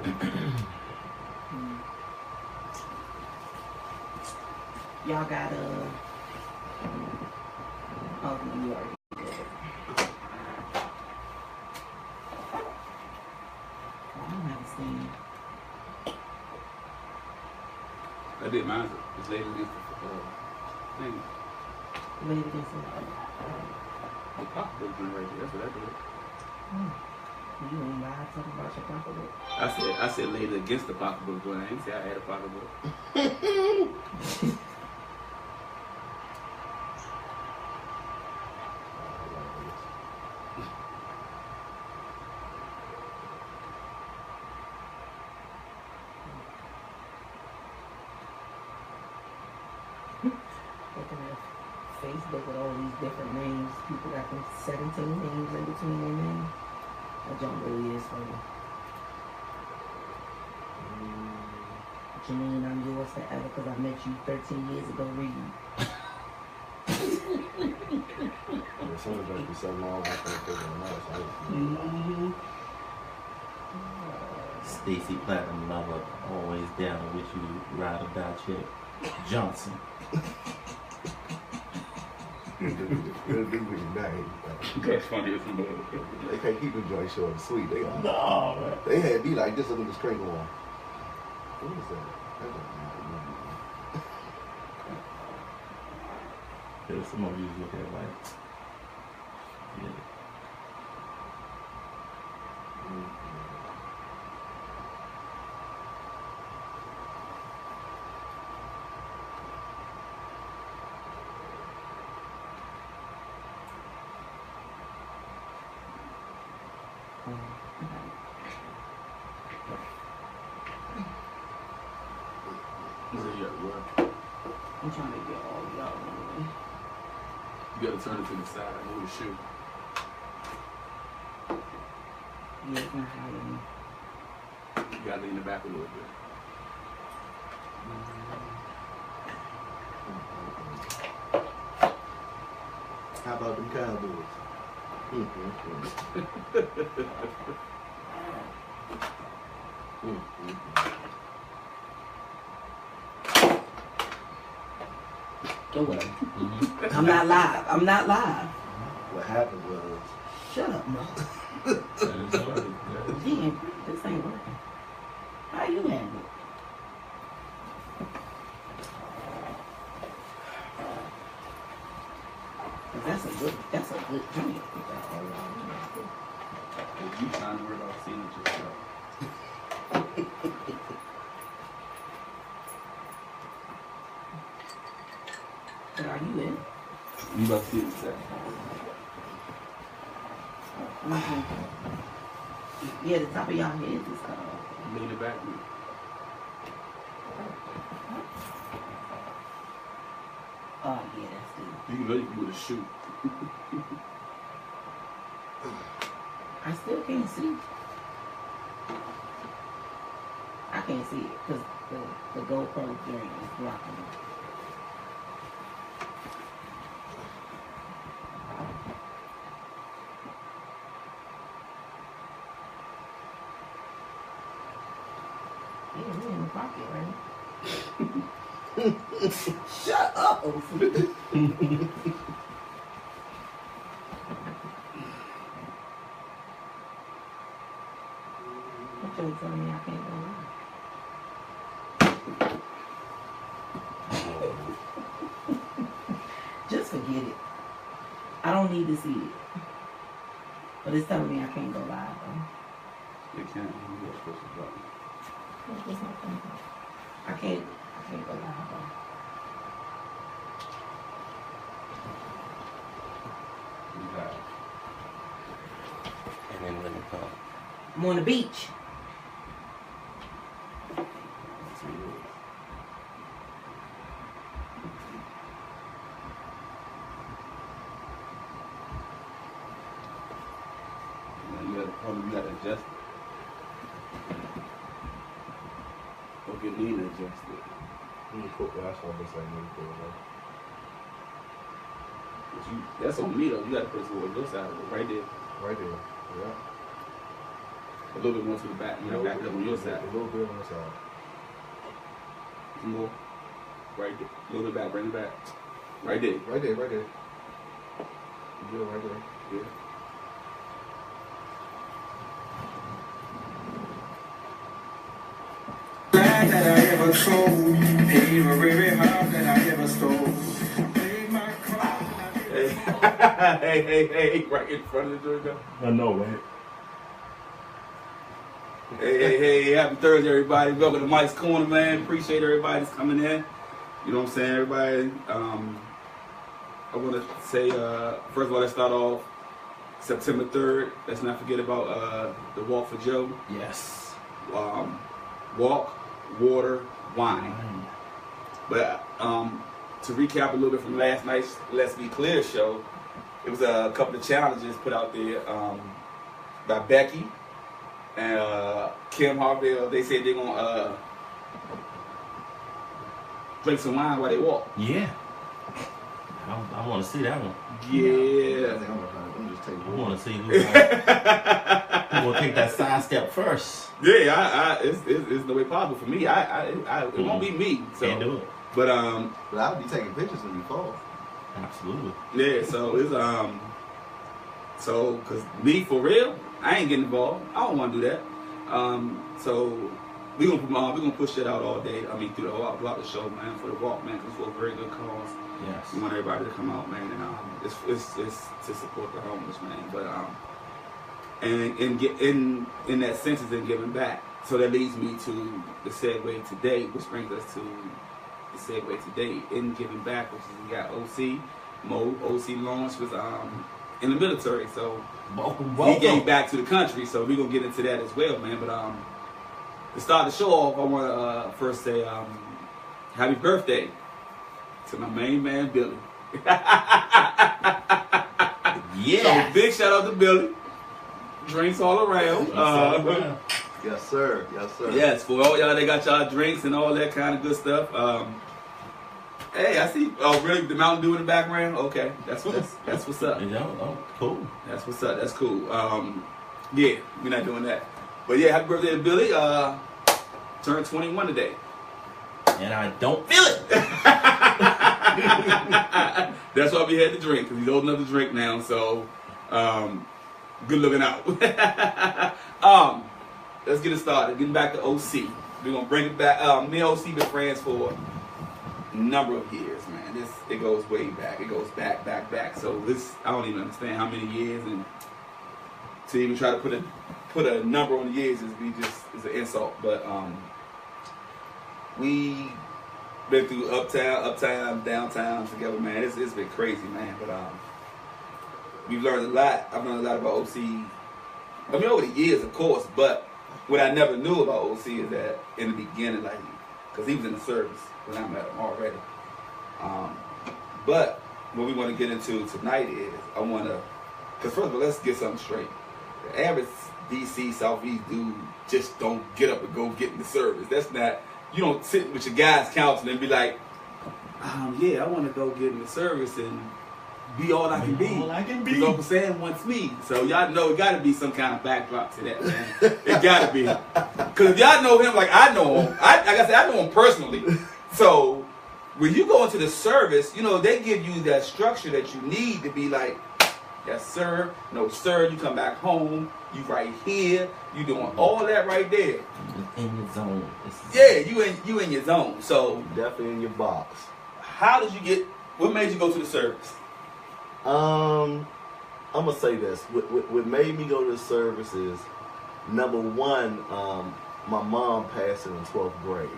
Y'all got oh, you already did it. I don't have a stand. I did mine. It's laid against the thing. Laid against it. The pocketbook thing right there. That's what I did. You ain't lied talking about your pocketbook. I said laid against the pocketbook, but I ain't say I had a pocketbook. Looking at Facebook with all these different names. People got them 17 names in between their names. That junk really is funny. Janine, I'm yours forever because I met you 13 years ago reading. Some of them be so long, I can't figure them out. Stacy Platinum Lover, always down with you, ride or die chick. Johnson. That's funny as well. They can't keep them joints short and sweet. They No, man. They had be like this under the sprinkle one. What is that? There's some of you look at like, yeah. I'm trying to get all y'all away. You gotta turn it to the side. Move the shoe. Yeah, it's not hiding. You gotta lean it back a little bit. How about them Cowboys? Go away. I'm not live. I'm not live. What happened was, Shut up, Mo. Yeah, this ain't working. How you handle it? That's a good joint. If you trying to work off seeing it yourself. But are you in? You about to see it yourself. Yeah, the top of y'all heads is Lean it back. oh yeah, that's good. You can really do the shoe. I still can't see. I can't see it because the GoPro joint is blocking it. Yeah, we're in the pocket, right? Shut up! What you telling me I can't go live? Just forget it. I don't need to see it. But it's telling me I can't go live though. You can't. You got to push the button. What's my phone? I can't go live though. You got it. And then let me come. I'm on the beach. You got to adjust it. Or get lean adjusted. that's what this ain't need for. That's on me though. You got to put it toward your side of it. Right there. Right there. Yeah. A little bit more to the back. You know, back it up on your side. A little bit on the side. Some more. Right there. A little bit back. Bring it back. Right there. Right there. Right there. Good, right there. Yeah. That I ever sold, paid for every house that I ever stole. Paid my car. Hey, right in front of the door. I know, man. Hey, happy Thursday, everybody. Welcome to Mike's Corner, man. Appreciate everybody that's coming in. You know what I'm saying, everybody? I want to say, first of all, let's start off September 3rd. Let's not forget about the Walk for Joe. Yes. Walk, water, wine. But to recap a little bit from last night's Let's Be Clear show, it was a couple of challenges put out there by Becky and Kim Harville. They said they're going to drink some wine while they walk. Yeah. I want to see that one. Yeah. I'm just taking I want to see who will take that side step first. Yeah, it's no way possible for me. It won't be me. So. Can't do it. But But I'll be taking pictures when you fall. Absolutely. yeah. So it's cause me for real, I ain't getting involved. I don't want to do that. So we gonna push that out all day. I mean throughout the show, man, for the walk, man, cause it's for a very good cause. Yes. We want everybody to come out, man, and it's to support the homeless, man. But and get in that sense is in giving back. So that leads me to the segue today, which brings us to the segue today in giving back, which is we got OC Lawerence was in the military, so he gave back to the country. So we're gonna get into that as well, man. But to start the show off, I want to first say happy birthday to my main man Billy. Yeah. So big shout out to Billy. Drinks all around. Yes, sir. Yes, sir. Yes, for all y'all that got y'all drinks and all that kind of good stuff. Hey, I see. Oh, really? The Mountain Dew in the background? Okay, that's what's up. Oh, cool. That's what's up. That's cool. Yeah, we're not doing that. But yeah, happy birthday to Billy. Turned 21 today. And I don't feel it. That's why we had to drink, because he's old enough to drink now. So, good looking out. Let's get it started. Getting back to OC. We're gonna bring it back. Me and OC been friends for a number of years, man. It goes way back. It goes back. So this, I don't even understand how many years, and to even try to put a number on the years is an insult. But we been through uptown, downtown together, man. It's been crazy, man. But we've learned a lot. I've learned a lot about OC. I mean, over the years, of course, but what I never knew about OC is that in the beginning, like, because he was in the service when I met him already. But what we want to get into tonight is, because first of all, let's get something straight. The average DC, Southeast dude just don't get up and go get in the service. That's not, you don't sit with your guys' council and be like, yeah, I want to go get in the service and be all I can be. All I can be. You know what I'm saying? Wants me. So y'all know it got to be some kind of backdrop to that, man. It got to be. Because if y'all know him like I know him, like I said, I know him personally. So when you go into the service, you know, they give you that structure that you need to be like, yes, sir. No, sir. You come back home. You right here. You doing all that right there. In your zone. Yeah, you in your zone. So Definitely in your box. how did you get? What made you go to the service? I'm gonna say this. What made me go to the service is, number one, my mom passed in the 12th grade.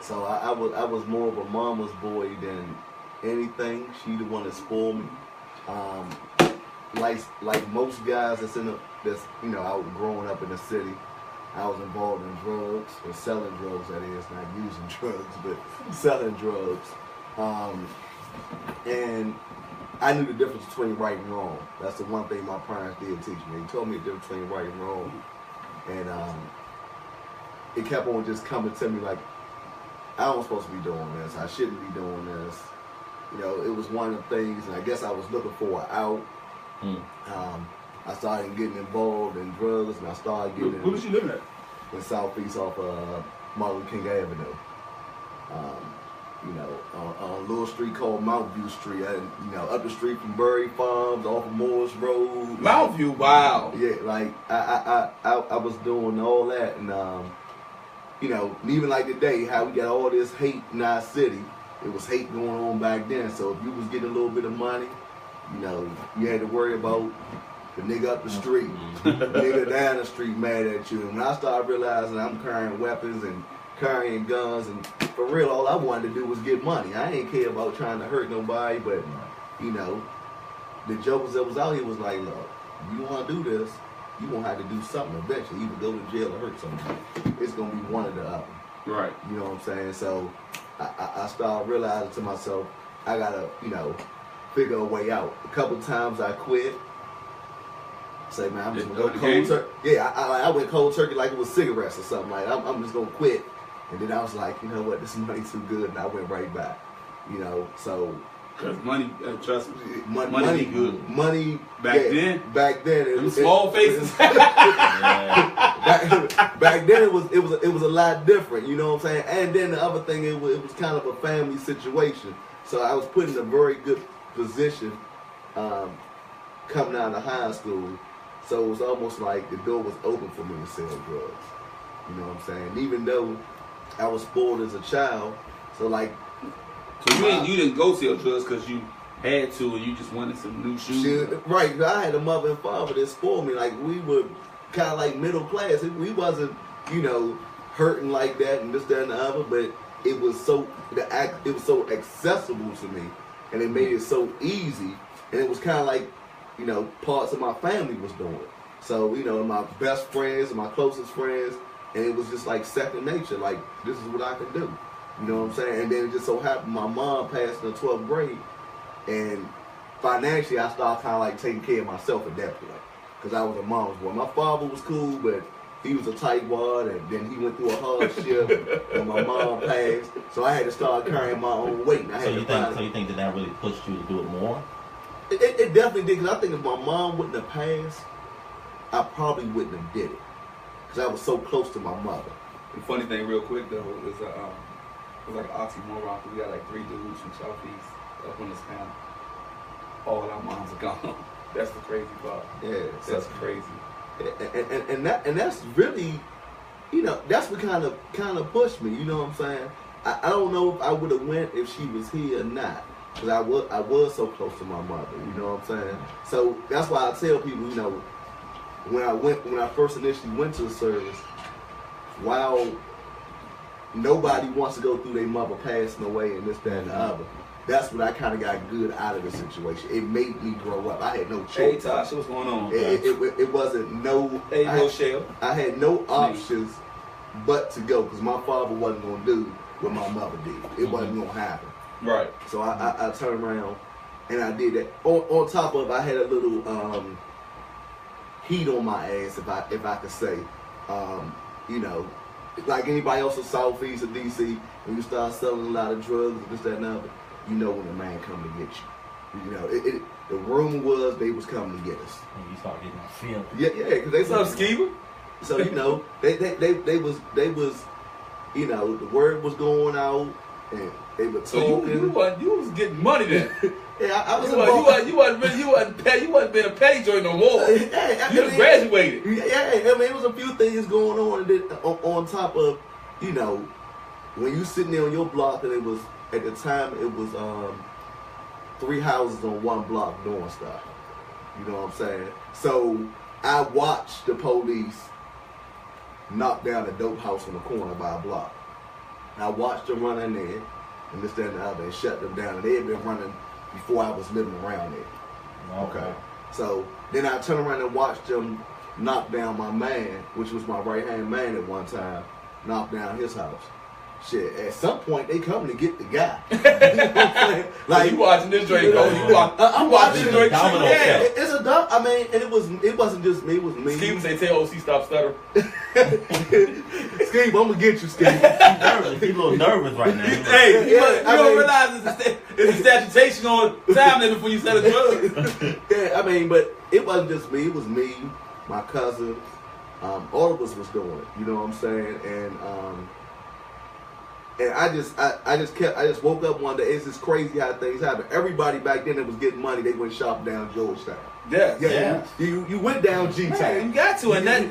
So I was more of a mama's boy than anything. She the one that spoiled me. Like most guys that's out growing up in the city, I was involved in drugs, or selling drugs, that is, not using drugs, but selling drugs. And I knew the difference between right and wrong. That's the one thing my parents did teach me. They told me the difference between right and wrong. And it kept on just coming to me like, I was supposed to be doing this. I shouldn't be doing this. You know, it was one of the things, and I guess I was looking for an out. I started getting involved in drugs, and I started getting Where was you living at? in Southeast off Martin Luther King Avenue. You know, on a little street called Mount View Street, and you know, up the street from Bury Farms, off of Morris Road. Mount View, wow. Yeah, like I was doing all that, and you know, even like today, how we got all this hate in our city. It was hate going on back then. So if you was getting a little bit of money, you know, you had to worry about the nigga up the street, the nigga down the street mad at you. And when I started realizing I'm carrying weapons and carrying guns, and for real, all I wanted to do was get money. I ain't care about trying to hurt nobody, but you know, the jokers that was out here was like, look, you want to do this, you gonna have to do something eventually, either go to jail or hurt somebody. It's gonna be one or the other. Right. You know what I'm saying? So I started realizing to myself, I gotta, you know, figure a way out. A couple times I quit. Say, man, I'm just gonna go cold turkey. Yeah, I went cold turkey like it was cigarettes or something. Like I'm just gonna quit. And then I was like, you know what, this money's too good, and I went right back. You know, so money, trust me, money good. Money back then. Back then, it was small faces. back then, it was a lot different. You know what I'm saying? And then the other thing, it was kind of a family situation. So I was put in a very good position coming out of high school. So it was almost like the door was open for me to sell drugs. You know what I'm saying? Even though I was spoiled as a child, so like. So you didn't go sell drugs because you had to, and you just wanted some new shoes. Right. I had a mother and father that spoiled me. Like we were kind of like middle class. We wasn't, you know, hurting like that and this, that, and the other. But it was so accessible to me, and it made it so easy. And it was kind of like, you know, parts of my family was doing it. So you know, my best friends and my closest friends, and it was just like second nature. Like this is what I can do. You know what I'm saying? And then it just so happened my mom passed in the 12th grade, and financially I started kind of like taking care of myself at that point, because I was a mom's boy. My father was cool, but he was a tightwad, and then he went through a hardship, and my mom passed, so I had to start carrying my own weight. And So you think that really pushed you to do it more? It definitely did, because I think if my mom wouldn't have passed, I probably wouldn't have did it, because I was so close to my mother. The funny thing, real quick though, is it was like an oxymoron. We got like 3 dudes from Southeast up on this panel. All our moms are gone. That's the crazy part. Yeah, that's crazy. And that's really, you know, that's what kind of pushed me. You know what I'm saying? I don't know if I would have went if she was here or not, because I was so close to my mother. You know what I'm saying? So that's why I tell people, you know, when I first initially went to the service, while nobody wants to go through their mother passing away and this, that, and the other, that's what I kind of got good out of the situation. It made me grow up. I had no choice. Hey, Tasha, what's going on? It wasn't no. Hey, Rochelle. I had no options but to go, because my father wasn't going to do what my mother did. It wasn't going to happen. Right. So I turned around and I did that. On top of, I had a little heat on my ass, if I could say. You know, like anybody else in Southeast or DC, when you start selling a lot of drugs and this, that, and other, you know when the man come to get you. You know, the rumor was they was coming to get us. And you start getting that feeling. Yeah, because they What's up, Skeever? So you know, they was, you know, the word was going out, and they were talking. So you was getting money then. Yeah, I was. You wasn't been a petty joint no more. Yeah, you graduated. Yeah, I mean, it was a few things going on, and then on top of, you know, when you sitting there on your block, and it was at the time it was 3 houses on one block doing stuff. You know what I'm saying? So I watched the police knock down a dope house on the corner by a block. I watched them run in there, and this, that, and the other, and shut them down. And they had been running before I was living around there. Okay. So then I turned around and watched them knock down my man, which was my right-hand man at one time, knock down his house. Shit, at some point they come to get the guy. You know what I'm saying? Like, so you watching this joint go? I'm watching this joint. Yeah, it's a dog. I mean, and it wasn't just me. It was me. Steven say, "Tell OC stop stuttering." Steve, I'm gonna get you, Steve. He's nervous. He's a little nervous right now. Hey, you don't realize it's a statutation on time limit before you sell a drug. Yeah, I mean, but it wasn't just me. It was me, my cousin. All of us was doing it. You know what I'm saying? And I just woke up one day. It's just crazy how things happen. Everybody back then that was getting money, they went shopping down Georgetown. Yeah. You went down G Town. Man, you got to, and not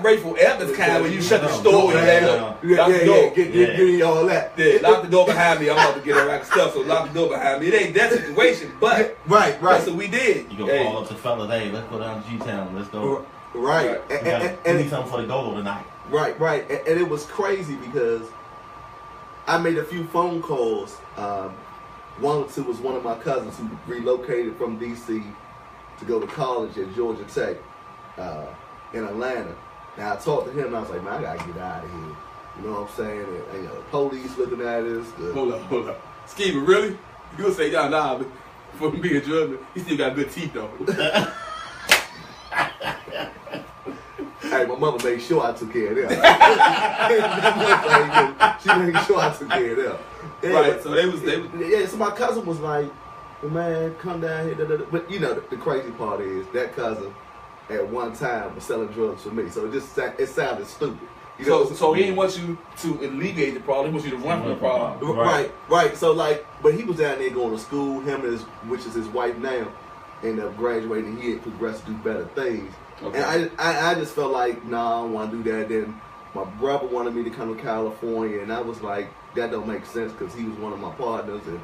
Rayful Evans kind where you shut the store and lock the door. Get all that. Yeah, lock the door behind me. I'm about to get a rack of stuff, so lock the door behind me. It ain't that situation, but right. That's what we did. You gonna call up to fellas, hey, let's go down to G Town, let's go. Right. And need something for the go tonight. Right. And it was crazy because I made a few phone calls. One was one of my cousins who relocated from D.C. to go to college at Georgia Tech in Atlanta. And I talked to him and I was like, man, I gotta get out of here. You know what I'm saying? And the police looking at us. Hold up. Skeever, really? You gonna say, nah, but for being a drug, he still got good teeth though. Hey, my mother made sure I took care of them. She made sure I took care of them. Yeah, right, so they was. Yeah, so my cousin was like, man, come down here. But you know, the crazy part is that cousin at one time was selling drugs for me. So it sounded stupid. You know, so he didn't want you to alleviate the problem. He wants you to run from the problem. Right. So but he was down there going to school. Him and which is his wife now, ended up graduating. He had progressed to do better things. Okay. And I just felt like, nah, I don't want to do that. Then my brother wanted me to come to California, and I was like, that don't make sense because he was one of my partners, and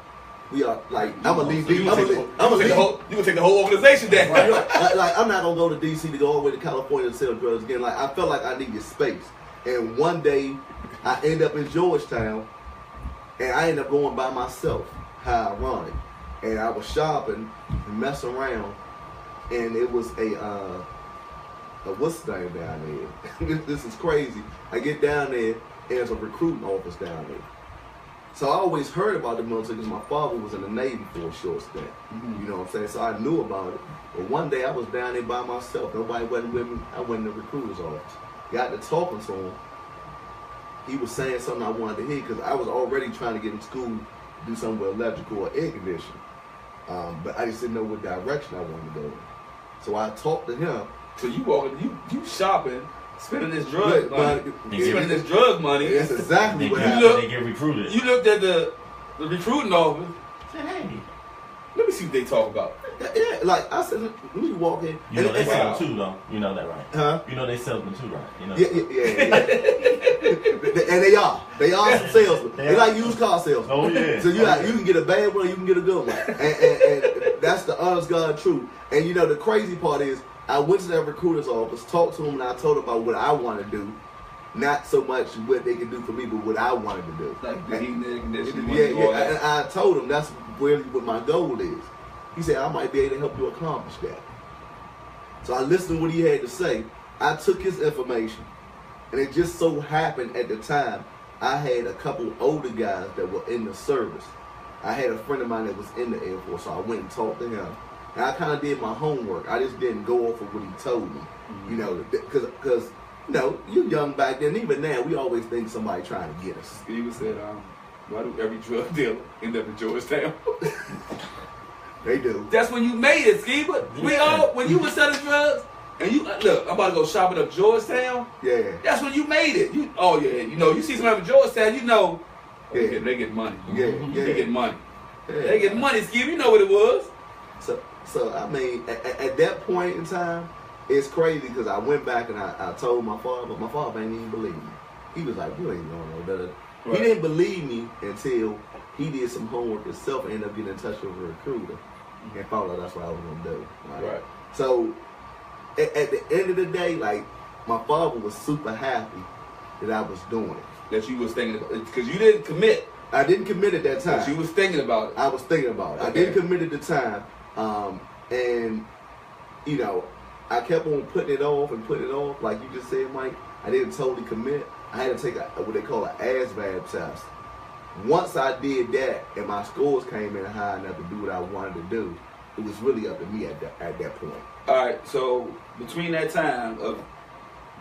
we are like, I'm gonna leave. You gonna take the whole organization down. Like I'm not gonna go to DC to go all the way to California to sell drugs again. Like I felt like I needed space, and one day I ended up in Georgetown, and I ended up going by myself. How ironic! And I was shopping and messing around, and it was what's the name down there? This is crazy. I get down there, and there's a recruiting office down there. So I always heard about the military because my father was in the Navy for a short stint. Mm-hmm. You know what I'm saying? So I knew about it. But one day I was down there by myself. Nobody wasn't with me. I went in the recruiter's office. Got to talking to him. He was saying something I wanted to hear because I was already trying to get in school to do something with electrical or air conditioning. But I just didn't know what direction I wanted to go in. So I talked to him. So you walking, you shopping, spending this drug money. Spending this drug money. That's exactly what happened. They get recruited. You looked at the recruiting office. Said, hey, let me see what they talk about. Yeah, like I said, let me walk in. You know they sell them too, though. You know that, right? Huh? You know they sell them too, right? You know. Yeah. And they are some salesmen. They like used car salesmen. Oh yeah. So you can get a bad one, you can get a good one, and that's the honest God truth. And you know the crazy part is, I went to that recruiter's office, talked to him, and I told him about what I want to do. Not so much what they can do for me, but what I wanted to do. Like the heating and conditioning. Yeah. And I told him that's really what my goal is. He said, I might be able to help you accomplish that. So I listened to what he had to say. I took his information. And it just so happened at the time, I had a couple older guys that were in the service. I had a friend of mine that was in the Air Force, so I went and talked to him. And I kind of did my homework. I just didn't go off of what he told me. Mm-hmm. You know, because you know, you're young back then. Even now, we always think somebody trying to get us. Steve said, why do every drug dealer end up in Georgetown? They do. That's when you made it, Skeever. When you were selling drugs, and you look, I'm about to go shopping up Georgetown. Yeah. That's when you made it. You see somebody in Georgetown, you know, they get money. Yeah. They get money. Yeah. They get money, Skeever. You know what it was. So I mean, at that point in time, it's crazy because I went back and I told my father, but my father ain't even believe me. He was like, you ain't gonna know that. Right. He didn't believe me until he did some homework himself and ended up getting in touch with a recruiter and found out that's what I was gonna do. Right. So at the end of the day, like, my father was super happy that I was doing it. That you was thinking about it, because you didn't commit. I didn't commit at that time. But you was thinking about it. I was thinking about it. Okay. I didn't commit at the time. And, you know, I kept on putting it off. Like you just said, Mike, I didn't totally commit. I had to take what they call an ASVAB test. Once I did that and my scores came in high enough to do what I wanted to do, it was really up to me at that point. All right, so between that time of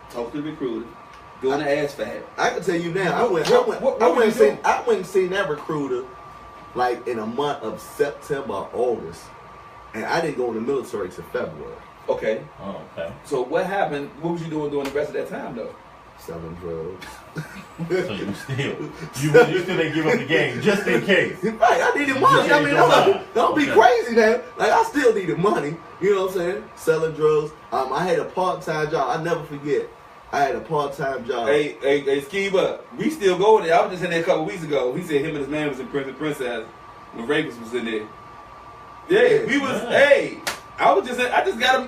talking to the recruiter, doing the ass fab. I can tell you now. I went and seen that recruiter like in a month of September or August, and I didn't go in the military till February. Okay. Oh, okay. So what happened? What was you doing during the rest of that time though? Selling drugs. So you still didn't give up the game just in case. Right, I needed money. I mean, don't be crazy now. Like I still needed money. You know what I'm saying? Selling drugs. I had a part-time job. I never forget. I had a part-time job. Hey, Skiba, we still go there. I was just in there a couple weeks ago. He said him and his man was in Prince and Princess when Ravens was in there. Yeah, we was. Man. Hey, I just got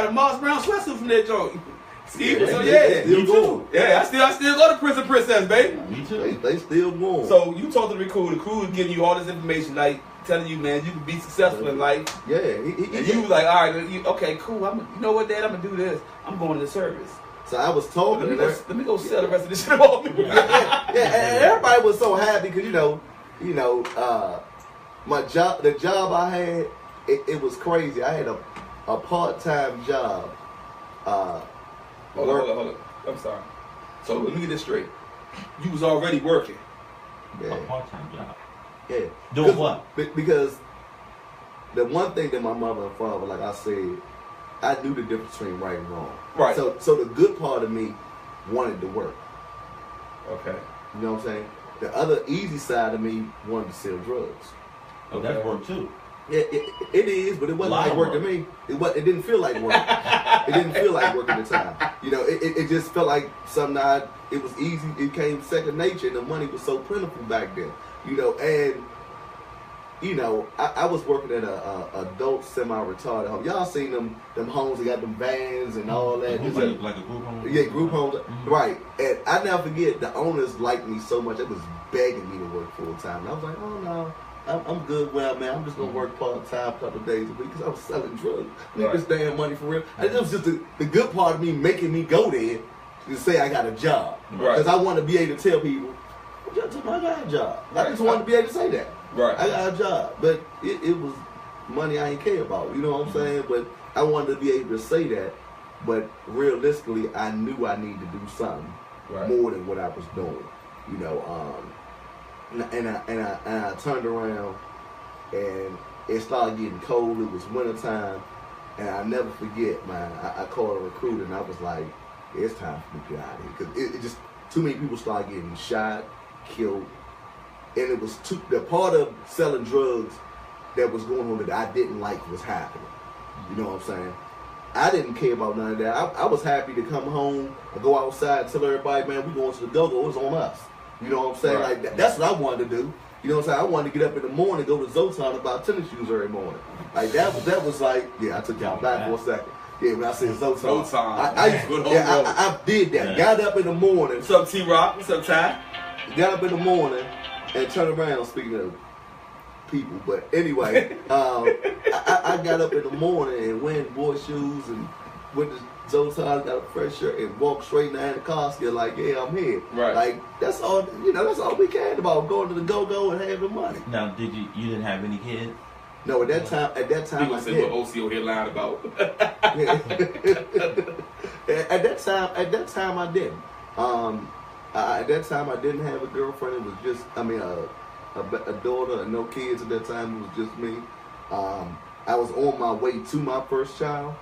a Moss Brown sweatsuit from that joint. Skiba, so yeah, me too. Yeah, I still go to Prince and Princess, baby. Me too. They still going. So you talk to the crew is giving you all this information, like telling you, man, you can be successful in life. Yeah, And you was like, all right, okay, cool. You know what, Dad? I'm gonna do this. I'm going to the service. So I was talking. Let me go sell the rest of this shit off. Yeah, and everybody was so happy because the job I had, it was crazy. I had a part-time job. Hold on. I'm sorry. So let me get this straight. You was already working. Yeah. A part-time job. Yeah. Doing what? Because the one thing that my mother and father, like I said, I knew the difference between right and wrong. Right. So the good part of me wanted to work. Okay. You know what I'm saying? The other easy side of me wanted to sell drugs. Oh, that's work too. Yeah, it is, but it wasn't Lot like of work to work. me. It didn't feel like work. It didn't feel like work at the time. You know, it just felt like something it was easy. It came second nature, and the money was so plentiful back then. You know, and I was working at a adult semi-retarded home. Y'all seen them homes that got them vans and all that. Like a group home? Yeah, group homes. Mm-hmm. Right. And I never forget, the owners liked me so much, they was begging me to work full time. And I was like, oh no, I'm good where I'm at. I'm just going to work part time a couple of days a week because I was selling drugs. I need this damn money for real. And it was just the good part of me making me go there to say I got a job. Because I want to be able to tell people, I got a job. I just wanted to be able to say that. Right. I got a job. But it was money I ain't care about. You know what I'm saying? But I wanted to be able to say that. But realistically, I knew I needed to do something more than what I was doing. You know, and I turned around and it started getting cold. It was wintertime. And I never forget, man, I called a recruiter and I was like, it's time for me to get out of here. Because it just, too many people started getting shot, killed. And it was the part of selling drugs that was going on that I didn't like was happening. You know what I'm saying? I didn't care about none of that. I was happy to come home and go outside and tell everybody, man, we going to the go-go. It's on us. You know what I'm saying? Right. Like that's what I wanted to do. You know what I'm saying? I wanted to get up in the morning, go to Zotan and buy tennis shoes every morning. Like that was like, yeah, I took y'all back for a second. Yeah, when I said Zotan. I did that. Got up in the morning. What's up, T-Rock? What's up, Ty? Got up in the morning and turned around, speaking of people. But anyway, I got up in the morning and went boy shoes and went to Zotan, got a fresh shirt and walked straight down the car, still like, yeah, I'm here. Right. Like, that's all, that's all we cared about, going to the go-go and having money. Now, you didn't have any kids? No, at that time People I say did. what OC over here lying about. At that time I didn't. At that time I didn't have a girlfriend. It was just, a daughter and no kids at that time. It was just me. I was on my way to my first child.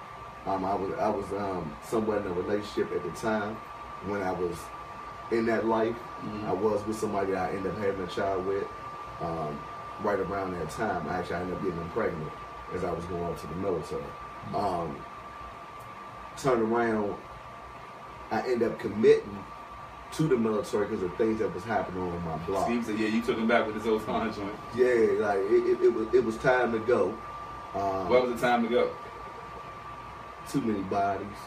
I was somewhere in a relationship at the time when I was in that life. Mm-hmm. I was with somebody that I ended up having a child with. Right around that time, I ended up getting pregnant as I was going off to the military. Turned around, I ended up committing to the military because of things that was happening on my block. Steve said, yeah, you took him back with his old time joint. Yeah, like it was time to go. What was the time to go? Too many bodies,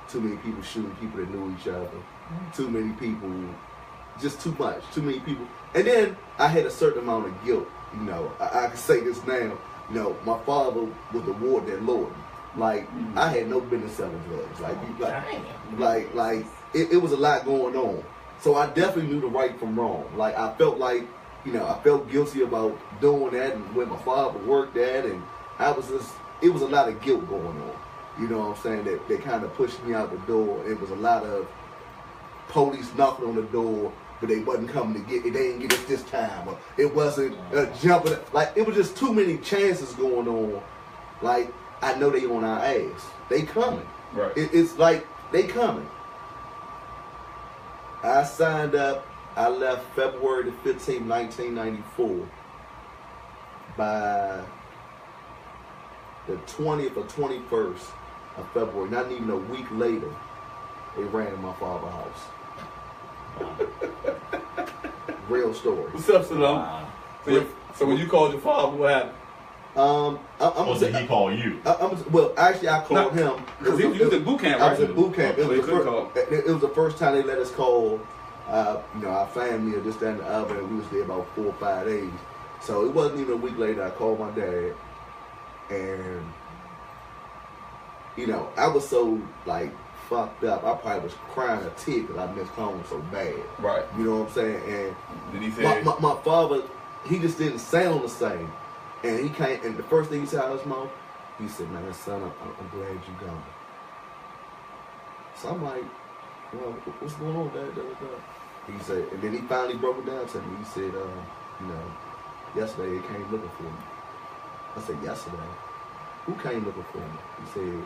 too many people shooting people that knew each other, too many people, just too much, too many people. And then I had a certain amount of guilt. I can say this now. My father was the ward that Lord. Like, I had no business selling drugs. It was a lot going on. So I definitely knew the right from wrong. Like, I felt like, I felt guilty about doing that and when my father worked at, and it was a lot of guilt going on. You know what I'm saying? That kind of pushed me out the door. It was a lot of police knocking on the door, but they wasn't coming to get it. They didn't get us this time. Or it wasn't jumping. Like, it was just too many chances going on. Like, I know they on our ass. They coming. Right. It's like they coming. I signed up. I left February the 15th, 1994. By the 20th or 21st of February, not even a week later, they ran in my father's house. Real story. What's up, Salam? Wow. So when you called your father, what happened? Or did he call you? Well, actually, I called him. Because he was in boot camp, right? I was in boot camp. So It was the first time they let us call, our family or this, that, and the other, and we was there about 4 or 5 days. So it wasn't even a week later, I called my dad, and, I was so, like, fucked up. I probably was crying a tear because I missed home so bad. Right. You know what I'm saying? And did he say my father, he just didn't sound the same. And he came, and the first thing he said out of his mouth, he said, "Man, son, I'm glad you gone." So I'm like, "Well, what's going on, Dad?" He said, and then he finally broke it down to me. He said, yesterday they came looking for me. I said, "Yesterday? Who came looking for me?" He said,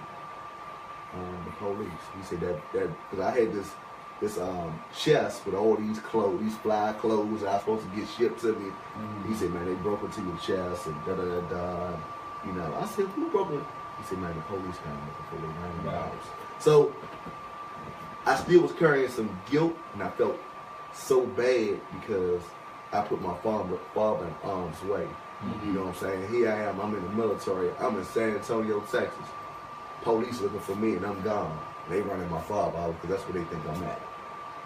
"The police." He said that because I had this chest with all these clothes, these fly clothes that I was supposed to get shipped to me. Mm-hmm. He said, "Man, they broke into your chest and da da da da." I said, "Who broke it?" He said, "Man, the police came looking for me right in the house." So I still was carrying some guilt, and I felt so bad because I put my father in harm's way. Mm-hmm. You know what I'm saying? Here I am. I'm in the military. I'm in San Antonio, Texas. Police looking for me, and I'm gone. They running my father out because that's where they think I'm at.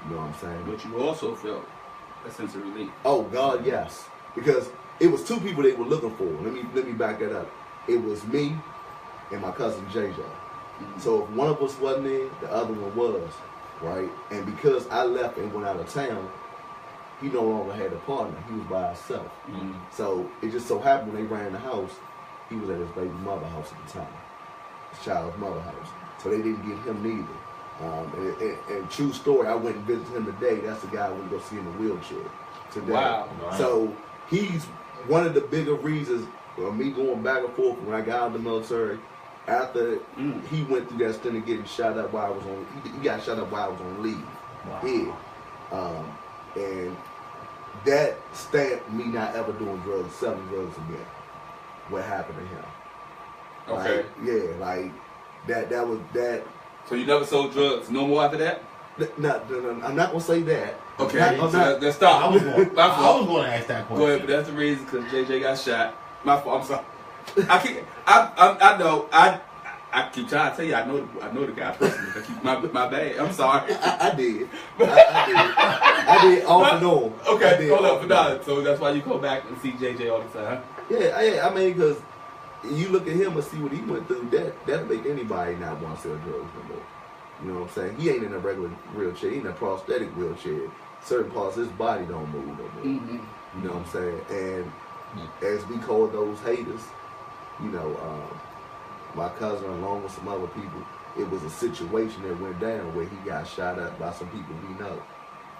You know what I'm saying? But you also felt a sense of relief. Oh God, yes. Because it was two people they were looking for. Let me back that up. It was me and my cousin JJ. Mm-hmm. So if one of us wasn't there, the other one was, right? And because I left and went out of town, he no longer had a partner. He was by himself. Mm-hmm. So it just so happened when they ran the house, he was at his baby mother's house at the time, his child's mother's house. So they didn't get him neither. And true story, I went and visited him today. That's the guy I went to go see in the wheelchair today. Wow. So he's one of the bigger reasons for me going back and forth when I got out of the military. After he went through that stint of getting shot up while I was on, he got shot up while I was on leave. Wow. And that stamped me not ever doing drugs, selling drugs again. What happened to him? Okay. That was that. So you never sold drugs no more after that? No, I'm not gonna say that. Okay, let's stop. I was going to ask that question. Go ahead, but that's the reason because JJ got shot. My fault. I'm sorry. I know. I keep trying to tell you. I know the guy personally. I keep my bad. I'm sorry. I did. I did off and on. Okay, hold up for that. So that's why you go back and see JJ all the time. Yeah. I mean, because you look at him and see what he went through. That'll make anybody not want to sell drugs no more. You know what I'm saying? He ain't in a regular wheelchair. He in a prosthetic wheelchair. Certain parts of his body don't move no more. Mm-hmm. You know what I'm saying? And as we call those haters, my cousin along with some other people, it was a situation that went down where he got shot up by some people we know.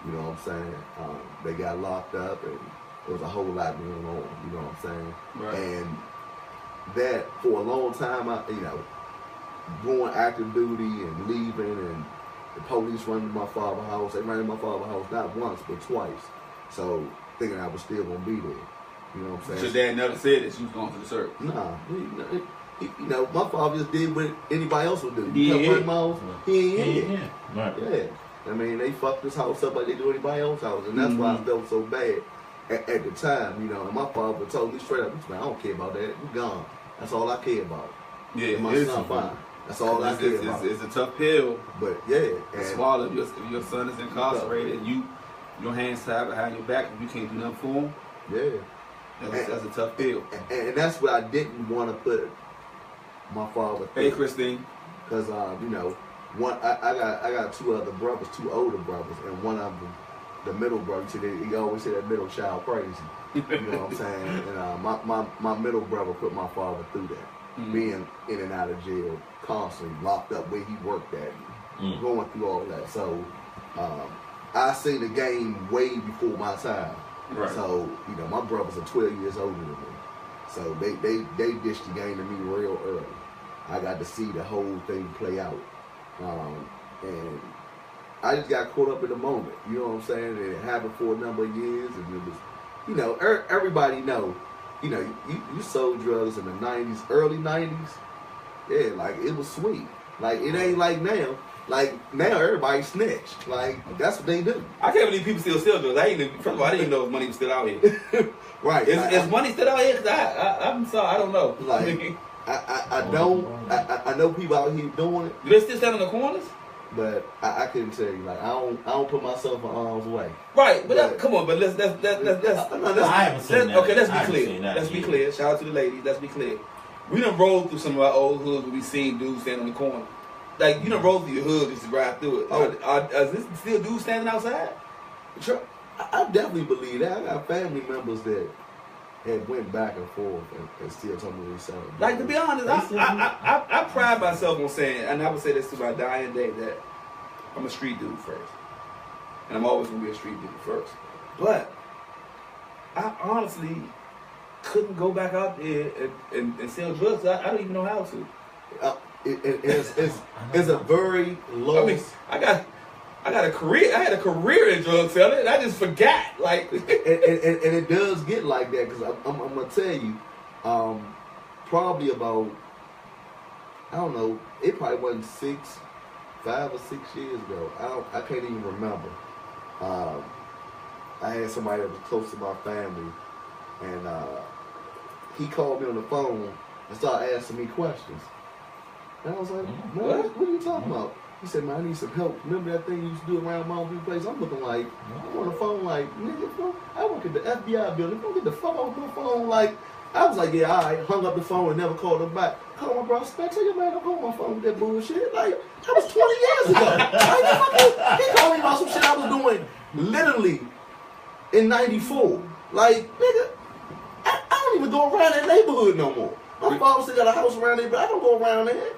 You know what I'm saying? They got locked up and there was a whole lot going on. You know what I'm saying? Right. And that for a long time, going active duty and leaving, and the police running to my father's house. They ran to my father's house not once but twice. So thinking I was still gonna be there. You know what I'm saying? But your dad never said that you was going to the service. Nah, my father just did what anybody else would do. Yeah. He ain't in. Right. Yeah. I mean, they fucked this house up like they do anybody else's house, and that's why I felt so bad at the time. And my father told me straight up, "Man, I don't care about that. You gone. That's all I care about." Yeah, my son fine. That's all I care about. It's a tough pill. But yeah, to swallow. If your son is incarcerated, and your hands tied behind your back, and you can't do nothing for him. Yeah, that's a tough pill. And that's what I didn't want to put my father through. Hey, Christine. Because one I got two other brothers, two older brothers, and one of them, the middle brother. He always say that middle child crazy. You know what I'm saying? And my middle brother put my father through that. Being in and out of jail constantly, locked up where he worked at, going through all that. So I seen the game way before my time. Right. So, you know, my brothers are 12 years older than me. So they dished the game to me real early. I got to see the whole thing play out. And I just got caught up in the moment. You know what I'm saying? And it happened for a number of years. And it was, you know, everybody know, you know, you sold drugs in the 90s, early 90s. Yeah, like, it was sweet. Like, it ain't like now. Like, now everybody snitch. Like, that's what they do. I can't believe people still sell drugs. First of all, I didn't even know if money was still out here. Right. Is money still out here? Cause I'm sorry, I don't know. Like, I know people out here doing it. Do they still stand on the corners? But I couldn't tell you. Like, I don't put myself in harm's way. Right, but come on. But let's I haven't seen that. okay. Let's be clear. Let's be clear. Shout out to the ladies. Let's be clear. We done rolled through some of our old hoods where we seen dudes standing on the corner. Like, you done rolled through your hood just to ride through it. Is this still dudes standing outside? Sure. I definitely believe that. I got family members that had went back and forth and still told me they selling. Like, to be honest, I pride myself on saying, and I would say this to my dying day, that I'm a street dude first. And I'm always going to be a street dude first. But I honestly couldn't go back out there and sell drugs. I don't even know how to. It's a very low. I mean, I got a career. I had a career in drug selling, and I just forgot. Like, and it does get like that because I'm gonna tell you, probably about, I don't know, it probably wasn't 5 or 6 years ago. I can't even remember. I had somebody that was close to my family, and he called me on the phone and started asking me questions. And I was like, man, what are you talking about? He said, man, I need some help. Remember that thing you used to do around Mount View Place? I'm looking like, I'm on the phone like, nigga, I work at the FBI building. Don't get the fuck off my phone. Like, I was like, yeah, all right. Hung up the phone and never called him back. Called my brother Specs. Tell your man, don't call my phone with that bullshit. Like, that was 20 years ago. Like, he called me about some shit I was doing literally in 94. Like, nigga, I don't even go around that neighborhood no more. My father still got a house around there, but I don't go around there.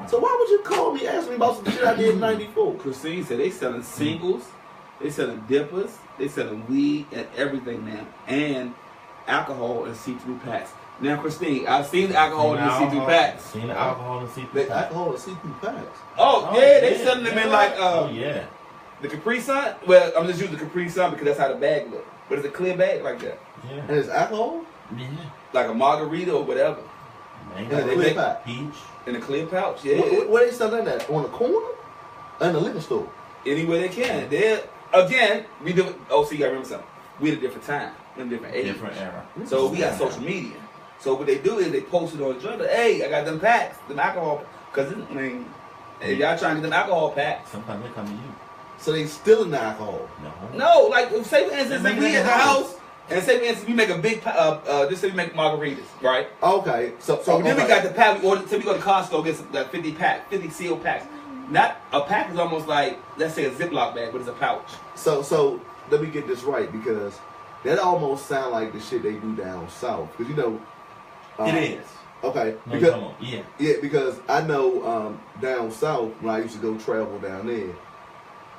So why would you call me, ask me about some shit I did in 94? Christine said they selling singles, they selling dippers, they selling weed and everything now, and alcohol and see-through packs. Now, Christine, I've seen the alcohol in the see-through packs. Seen the alcohol and see-through packs. Alcohol and see-through packs. Oh yeah, they selling them in like yeah. The Capri Sun. Well, I'm just using the Capri Sun because that's how the bag look. But it's a clear bag like that. Yeah. And it's alcohol? Yeah. Like a margarita or whatever. Mango, And a clear pack. peach. In a clear pouch, yeah. Where they selling that? On the corner? In the liquor store? Anywhere they can. They're, again, we do. Oh, see, you gotta remember something. We at a different time, in a different age. Different era. So we got social media. So what they do is they post it on the joint. Hey, I got them packs, them alcohol. Because I mean, if y'all trying to get them alcohol packs. Sometimes they come to you. So they stealing the alcohol? No, like say for instance, They if make we it at the happen. house. And say for instance, we make a big, just say we make margaritas, right? Okay. So then we got the pack. We order. Say we go to Costco, get some, that 50 seal packs. Not a pack is almost like, let's say a Ziploc bag, but it's a pouch. So let me get this right, because that almost sound like the shit they do down south. Because you know, It is. Okay. No, Because come on. Yeah. yeah, because I know down south when I used to go travel down there,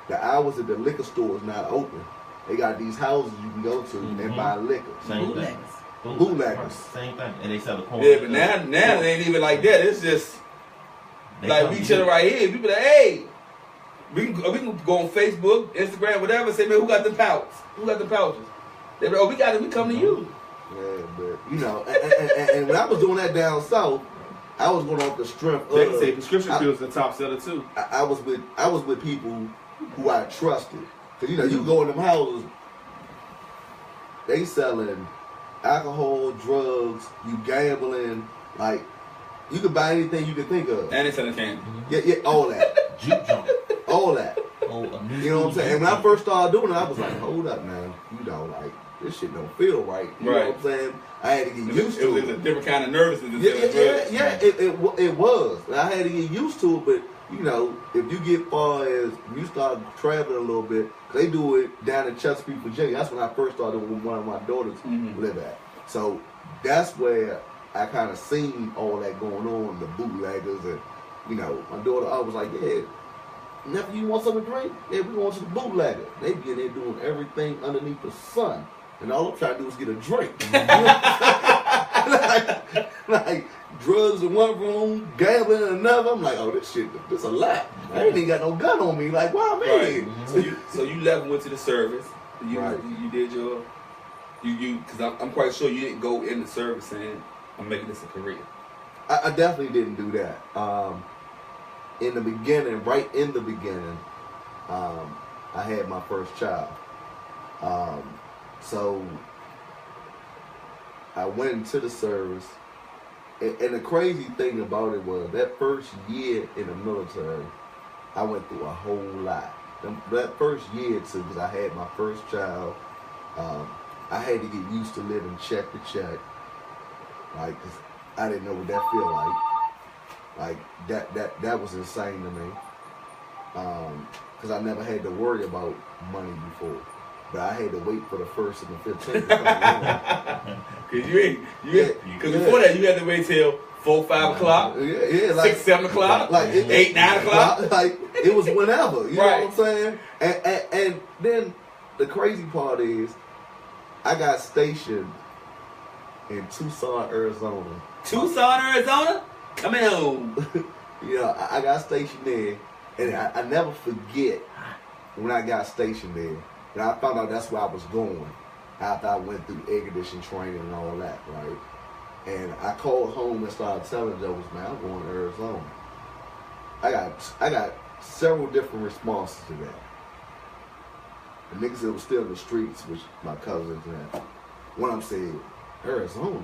the hours that the liquor store is not open. They got these houses you can go to and buy liquor. Same thing. Bootleggers. Same thing. And they sell the corn. Yeah, but now it ain't even like that. It's just like we chilling right here. People like, hey, we can go on Facebook, Instagram, whatever. Say, man, who got the pouches? Who got the pouches? They be like, oh, we got it. We come to you. Yeah, but you know, and when I was doing that down south, I was going off the strength of. They can say prescription pills the top seller too. I was with people who I trusted. Cause you know, you go in them houses, they selling alcohol, drugs, you gambling, like you can buy anything you can think of. And they selling candy. Yeah, all that. Juke joint. All that. Oh, You know what I'm saying? And when I first started doing it, I was like, hold up, man. You know, like this shit don't feel right. You know what I'm saying? I had to get used to it. It was a different kind of nervousness. It was. I had to get used to it, but you know, if you get far as you start traveling a little bit, they do it down in Chesapeake, Virginia. That's when I first started when one of my daughters live at. So that's where I kind of seen all that going on, the bootleggers, and you know, my daughter. I was like, yeah, nephew, you want something to drink? Yeah, we going to the bootlegger. They be in there doing everything underneath the sun. And all I'm trying to do is get a drink. like drugs in one room, gambling in another. I'm like, oh, this a lot. I ain't even got no gun on me. Like, wow, man. Right. So you left and went to the service. You did your, because I'm quite sure you didn't go in the service saying, I'm making this a career. I definitely didn't do that. In the beginning, right in the beginning, I had my first child. So I went into the service, and the crazy thing about it was that first year in the military, I went through a whole lot. That first year too, because I had my first child, I had to get used to living check to check, like 'cause I didn't know what that feel like. Like that was insane to me, because I never had to worry about money before. But I had to wait for the 1st and the 15th. Because before that, you had to wait till 4, 5 o'clock, like, 6, 7 o'clock, like 8, 9 o'clock. Like it was whenever. You right. know what I'm saying? And then the crazy part is, I got stationed in Tucson, Arizona. Tucson, Arizona? Coming home. You know, I got stationed there, and I never forget when I got stationed there. And I found out that's where I was going after I went through air conditioning training and all that, right? And I called home and started telling Joe, man, I'm going to Arizona. I got several different responses to that. The niggas that was still in the streets, which my cousins and one of them said, Arizona?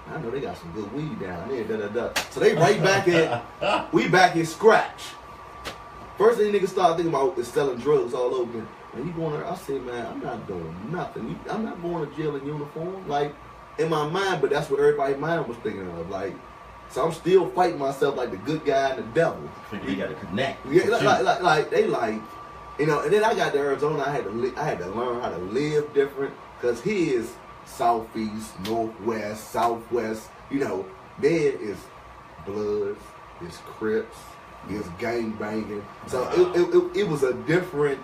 I know they got some good weed down there, da-da-da. So they right back at, we back in scratch. First thing niggas started thinking about is selling drugs all over. And you going there, I said, man, I'm not doing nothing. I'm not going to jail in uniform. Like, in my mind, but that's what everybody's mind was thinking of. Like, so I'm still fighting myself like the good guy and the devil. You got to connect. Yeah, like they like, you know. And then I got to Arizona. I had to learn how to live different, because here is southeast, northwest, southwest. You know, there is Bloods, it's Crips, it's gang banging. So it was a different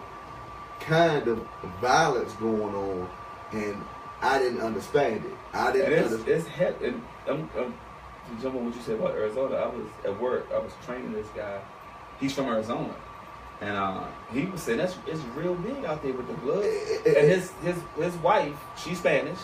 kind of violence going on, and I didn't understand it. I didn't understand. It's heck. And to jump on what you said about Arizona, I was at work. I was training this guy. He's from Arizona, and he was saying it's real big out there with the blood. And his wife, she's Spanish,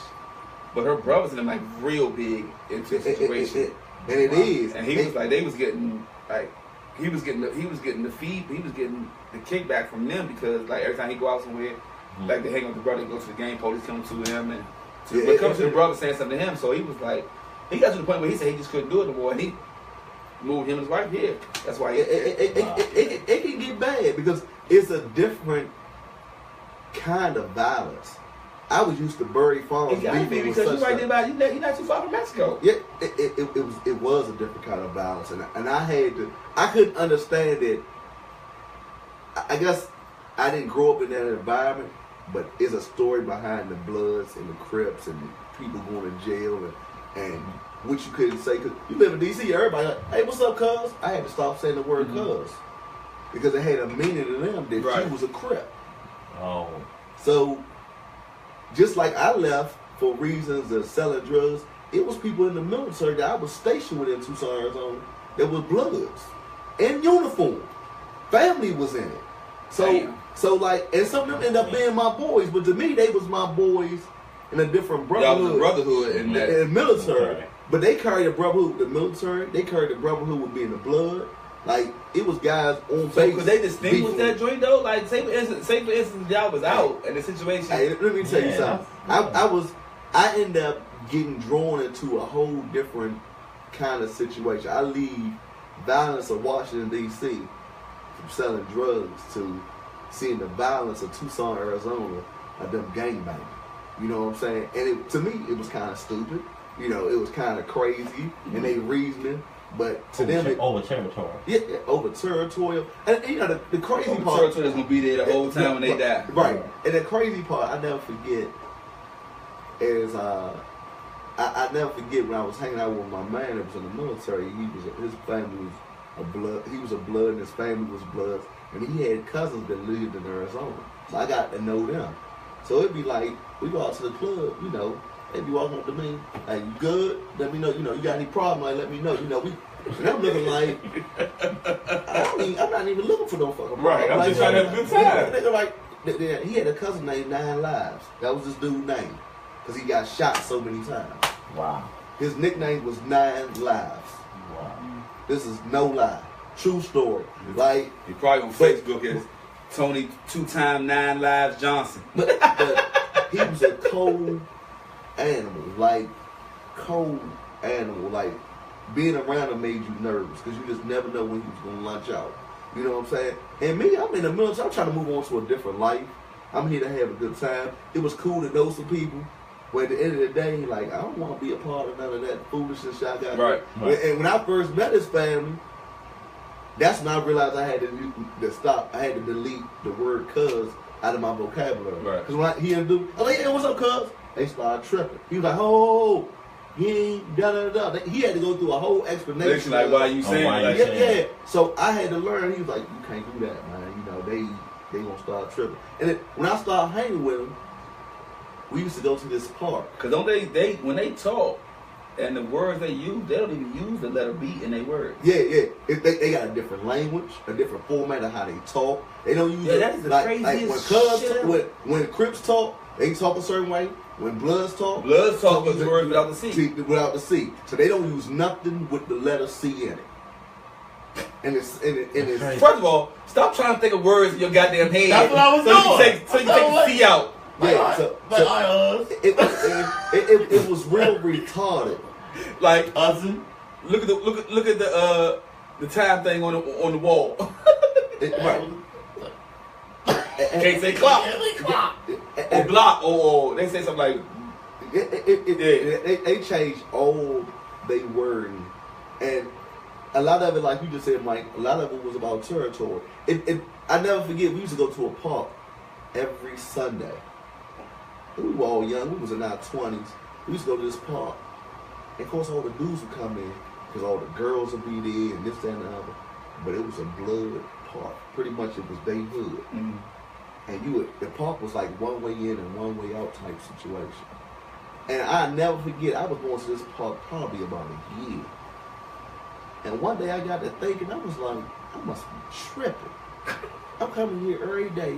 but her brothers and them like real big into the situation. And it is. And he was like, they was getting like. He was getting the feed. He was getting the kickback from them, because like every time he go out somewhere, like they hang with the brother, go to the game, police come to him, and but comes to the brother saying something to him. So he was like, he got to the point where he said he just couldn't do it no more, and he moved him and his wife here. That's why it can get bad, because it's a different kind of violence. I was used to Bury Farms. It got to be, because you right there about you're not too far from Mexico. Yeah, it was a different kind of violence, and I couldn't understand it. I guess I didn't grow up in that environment, but there's a story behind the Bloods and the Crips and the people going to jail and what you couldn't say, because you live in D.C. Everybody like, hey, what's up, cuz? I had to stop saying the word cuz, because it had a meaning to them that you was a Crip. Oh, so. Just like I left for reasons of selling drugs, it was people in the military that I was stationed with in Tucson, Arizona, that was Bloods in uniform. Family was in it. So like, and some of them ended up being my boys, but to me, they was my boys in a different brotherhood. In the military. But they carried a brotherhood with the military. They carried a brotherhood with being the Blood. Like, it was guys on base. Could they distinguish that joint though? Like, say for instance, y'all was out and the situation. Hey, let me tell you something. I ended up getting drawn into a whole different kind of situation. I leave violence of Washington D.C. from selling drugs to seeing the violence of Tucson, Arizona, of them gangbanging. You know what I'm saying? And to me, it was kind of stupid. You know, it was kind of crazy, and they reasoning. But to them, over territory. Yeah, over territorial. And you know, the crazy over part. Territorial is gonna be there the whole time when they die. Right. And the crazy part, I never forget, is I never forget when I was hanging out with my man that was in the military. His family was a Blood. He was a Blood, and his family was Bloods. and he had cousins that lived in Arizona, so I got to know them. So it'd be like we go out to the club, you know, they'd be walking up to me, like, you good? Let me know, you know, you got any problem? Like, let me know, you know, and I'm looking like I'm not even looking for no fucking problem. Right, I'm like, just trying to have a good time. Nigga, like, he had a cousin named 9 Lives. That was his dude's name, because he got shot so many times. Wow. His nickname was 9 Lives. Wow. This is no lie. True story. Like, He probably on Facebook as Tony 2-time 9 Lives Johnson. but he was a cold animal. Like, cold animal. Like, being around him made you nervous because you just never know when he was going to lunch out. You know what I'm saying? And me, I'm in the military. I'm trying to move on to a different life. I'm here to have a good time. It was cool to know some people. But at the end of the day, like, I don't want to be a part of none of that foolishness y'all got. Right. And when I first met his family, that's when I realized I had to stop. I had to delete the word "cuz" out of my vocabulary. Right. Because when he had to do, I'm like, hey, what's up, cuz? They started tripping. He was like, oh, he ain't da da da. He had to go through a whole explanation. Like, why you saying like Yeah. So I had to learn. He was like, you can't do that, man. You know, they gonna start tripping. And then, when I started hanging with him, we used to go to this park. Because don't they when they talk and the words they use, they don't even use the letter B in their words. Yeah. They got a different language, a different format of how they talk. They don't use it. That is the like craziest when when Crips talk, they talk a certain way. When Bloods talk with words without the C. Without the C. So they don't use nothing with the letter C in it. And it's First of all, stop trying to think of words in your goddamn head. That's what I was doing. So you take the C out. Yeah, it was real retarded. Like, Usin. look at the time thing on the wall. Right. Can't say clock or block or they say something like they changed all they wording, and a lot of it, like you just said, Mike, a lot of it was about territory. I never forget, we used to go to a park every Sunday. We were all young, we was in our 20s. We used to go to this park. And of course all the dudes would come in, because all the girls would be there and this, that, and the other. But it was a blood park. Pretty much it was they hood. Mm. And the park was like one way in and one way out type situation. And I never forget, I was going to this park probably about a year. And one day I got to thinking, I was like, I must be tripping. I'm coming here every day,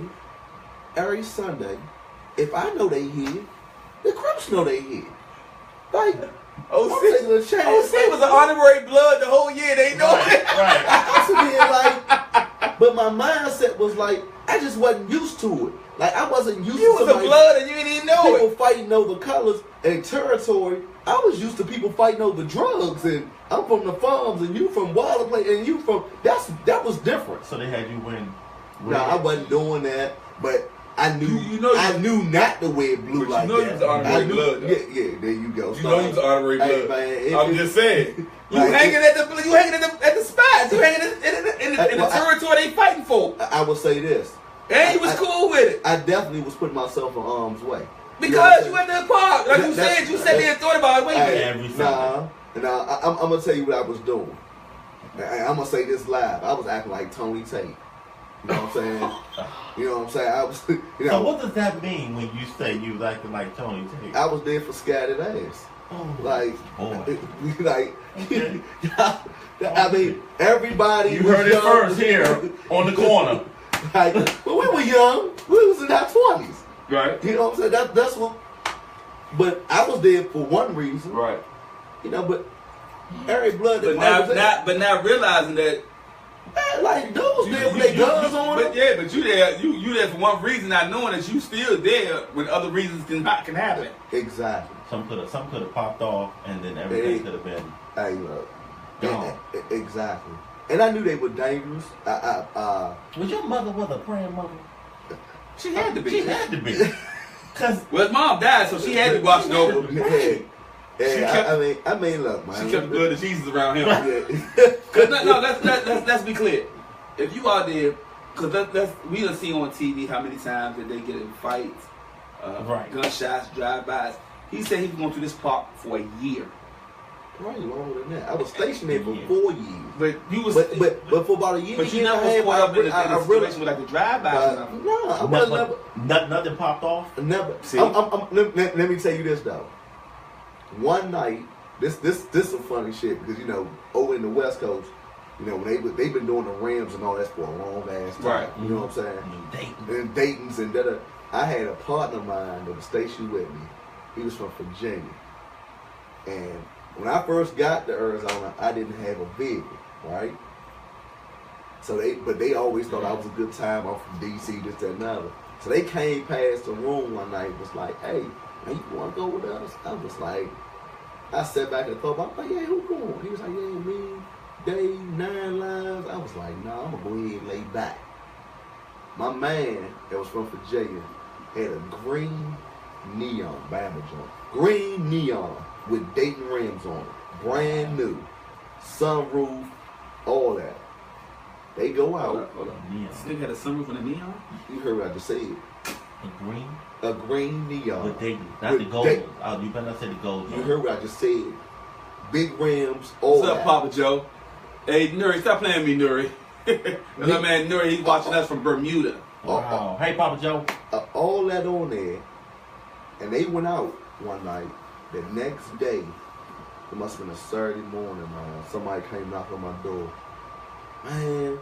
every Sunday. If I know they here, the Crips know they here. Like, OC was an honorary blood the whole year. They know it. Right. I was here like, but my mindset was like, I just wasn't used to it. Like, I wasn't used You to was a blood and you didn't even know people it. fighting over colors and territory. I was used to people fighting over drugs, and I'm from the farms, and you from Wilder Place, and you from that was different. So they had you win. No, I wasn't doing that, but I knew I knew not to wear blue But like you know that. you was honorary blood, though. Yeah, there you go. You know you was honorary Hey, blood. man, I'm just saying. You like, hanging at the spots. You hanging in the territory they fighting for. I would say this. And you was cool with it. I definitely was putting myself in harm's way. Because you at the park. Like you said there and thought about it. Wait a minute. Every Sunday. I'm going to tell you what I was doing. I'm going to say this live. I was acting like Tony Tate. You know what I'm saying? You know what I'm saying? I was, So what does that mean when you say you was acting like Tony Tate? I was there for scattered ass. Oh, Like, boy. like, Okay. I mean, everybody You was heard it young. first here on the corner. Like, when we were young, we was in our 20s. Right. You know what I'm saying? That's what. But I was there for one reason. Right. You know, but every blood. But now realizing that. Man, like those there with their guns on But them. yeah, but you there for one reason, not knowing that you still there when other reasons can happen. Exactly. Some could have popped off, and then everything could have been Hey, look. gone. Exactly. And I knew they were dangerous. Was your mother a praying mother? She had to be. She had to be. Cause Well, his mom died, so she had to be watched over. I mean, look, man. She kept the blood of Jesus around him. Yeah. Let's be clear. If you out there, because we done see on TV how many times that they get in fights, Right. gunshots, drive-bys. He said he was going through this park for a year. Probably longer than that. I was stationed there for 4 years. But you was, but for about a year. But you never was caught up in a situation with like the drive-by. No, I never. Nothing popped off. Never. See? Let me tell you this though. One night, this is some funny shit because over in the West Coast, when they've been doing the Rams and all that for a long ass time. Right. You know what I'm saying? And Dayton's and da. I had a partner of mine that was stationed with me. He was from Virginia, and when I first got to Arizona, I didn't have a vehicle, right? So they always thought I was a good time. I'm from DC, this, that, and other. So they came past the room one night and was like, hey, man, you want to go with us? I was like, I sat back and thought about it. I was like, yeah, who going? He was like, yeah, me, Dave, 9 Lives. I was like, nah, I'm going to go ahead and lay back. My man that was from Virginia had a green neon Bama joint. Green neon with Dayton Rams on it. Brand new. Sunroof, all that. They go out. Hold up. This nigga had a sunroof and a neon? You heard what I just said. A green neon. With Dayton. Not the gold. You better not say the gold. You heard what I just said. Big rims, all What's up, that. Papa Joe? Hey, Nuri, stop playing me, Nuri. My man Nuri, he's watching us from Bermuda. Wow. Hey, Papa Joe. All that on there. And they went out one night. The next day, it must have been a Saturday morning, man. Somebody came knock on my door. Man,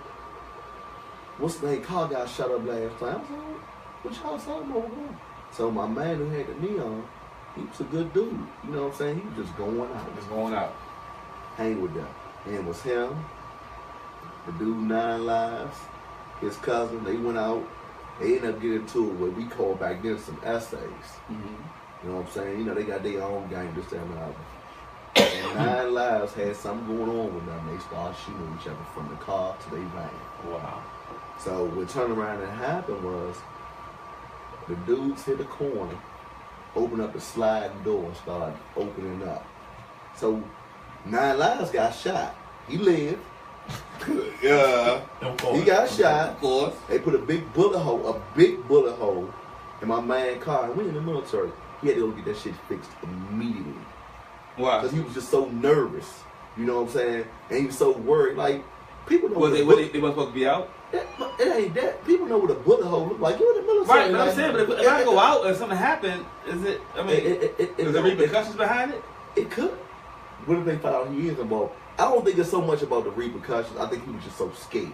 what's the name? Car got shut up last time. I was like, what y'all talking about? So my man who had the neon, he was a good dude. You know what I'm saying? He was just going out. Just going out. Hang with them. And it was him, the dude 9 Lives, his cousin. They went out. They ended up getting to it what we call back then some essays. Mm-hmm. You know what I'm saying? They got their own game this time and and 9 Lives had something going on with them. They started shooting each other from the car to their van. Wow. So what turned around and happened was the dudes hit a corner, opened up the sliding door and started opening up. So 9 Lives got shot. He lived. Yeah. He got shot. Of course. They put a big bullet hole in my man's car. And we in the military. He had to go get that shit fixed immediately. Why? Because he was just so nervous. You know what I'm saying? And he was so worried. Like, people know they weren't supposed to be out? it ain't that. People know what a bullet hole look like. You in the military. Right, but I'm saying, but if I go out and something happened, is it, I mean, is there repercussions behind it? It could. What if they found out he is involved? I don't think it's so much about the repercussions. I think he was just so scared.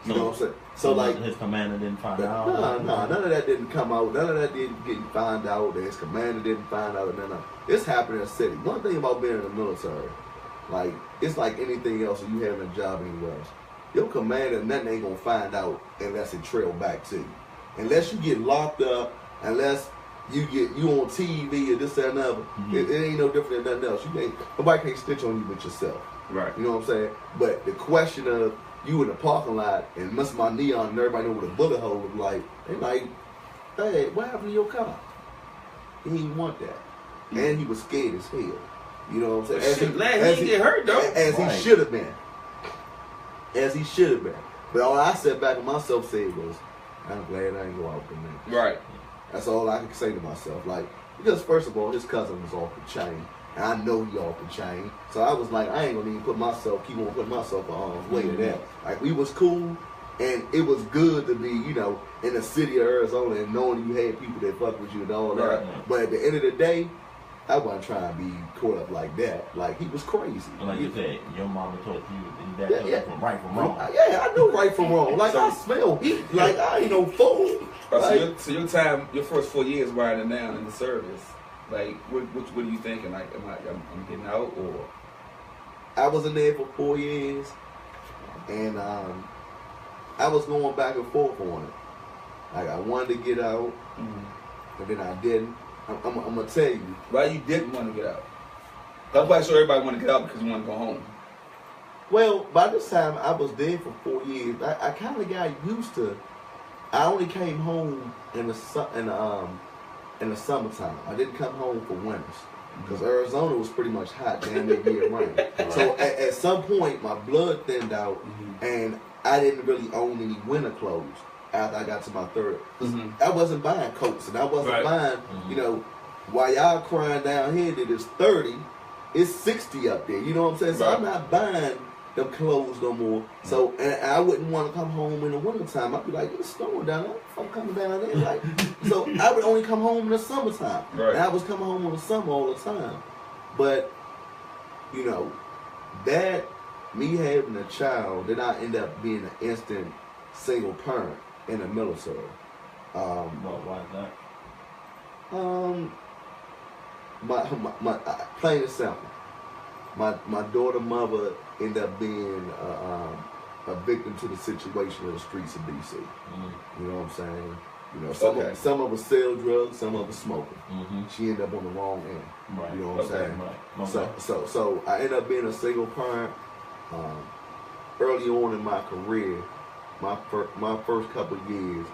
You know what I'm saying? So like his commander didn't find out. No, none of that didn't come out. None of that didn't get found out. His commander didn't find out. None. It's happening in the city. One thing about being in the military, like it's like anything else. If you having a job anywhere else, your commander nothing ain't gonna find out unless it trail back to you. Unless you get locked up, unless you on TV or this that, and other. Mm-hmm. It ain't no different than nothing else. Nobody can't stitch on you but yourself. Right. You know what I'm saying? But the question of you in the parking lot and must my neon and everybody know what a bullet hole look like. They like, hey, what happened to your car? He didn't want that. Mm-hmm. And he was scared as hell. You know what I'm saying? Glad he didn't get hurt though. As he should have been. As he should have been. But all I sat back and myself said was, I'm glad I ain't go out with him. Right. That's all I could say to myself. Like, because first of all, his cousin was off the chain. And I know he off the chain. So I was like, I ain't gonna even keep on putting myself in harm's way to that. Like, we was cool, and it was good to be, in the city of Arizona and knowing you had people that fuck with you and all that. Right. But at the end of the day, I wasn't trying to be caught up like that. Like, he was crazy. Like you said, your mama taught you that from right from wrong. Yeah, I know right from wrong. Like, I smell heat. Like, I ain't no fool. Right, so your time, your first 4 years riding down in the service, like, what are you thinking? Like, I'm getting out, or? I was in there for 4 years, and I was going back and forth on it. Like, I wanted to get out, but then I didn't. I'm gonna tell you why you didn't want to get out. I'm quite sure everybody want to get out because you want to go home. Well, by this time I was there for 4 years. I kind of got used to. I only came home in the summertime. I didn't come home for winters because Arizona was pretty much hot damn near year round. So at some point my blood thinned out, and I didn't really own any winter clothes. After I got to my third, I wasn't buying coats and I wasn't buying, while y'all crying down here that it's 30, it's 60 up there. You know what I'm saying? So I'm not buying them clothes no more. So and I wouldn't want to come home in the wintertime. I'd be like, it's snowing down there. I'm coming down there. Like, so I would only come home in the summertime. Right. And I was coming home in the summer all the time. But, you know, that, me having a child, then I end up being an instant single parent in the military. Why is that? My plain and simple. My daughter mother ended up being a victim to the situation of the streets of DC. You know what I'm saying? You know, some of us sell drugs, some of us smoking. She ended up on the wrong end. Right. You know what I'm saying? Right. So I ended up being a single parent. Early on in my career, my first couple of years